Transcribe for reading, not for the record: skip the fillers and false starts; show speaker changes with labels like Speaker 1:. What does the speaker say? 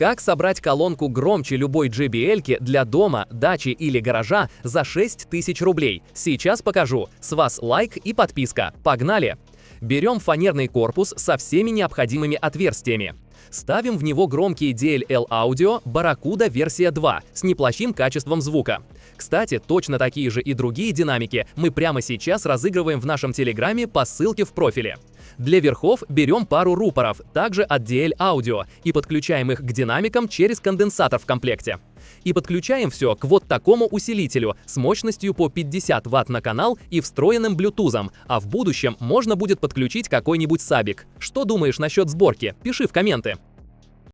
Speaker 1: Как собрать колонку громче любой JBL-ки для дома, дачи или гаража за 6000 рублей? Сейчас покажу. С вас лайк и подписка. Погнали! Берем фанерный корпус со всеми необходимыми отверстиями. Ставим в него громкие DLL Audio Barracuda версия 2 с неплохим качеством звука. Кстати, точно такие же и другие динамики мы прямо сейчас разыгрываем в нашем телеграме по ссылке в профиле. Для верхов берем пару рупоров, также от DL Audio, и подключаем их к динамикам через конденсатор в комплекте. И подключаем все к вот такому усилителю с мощностью по 50 Вт на канал и встроенным блютузом, а в будущем можно будет подключить какой-нибудь сабик. Что думаешь насчет сборки? Пиши в комменты.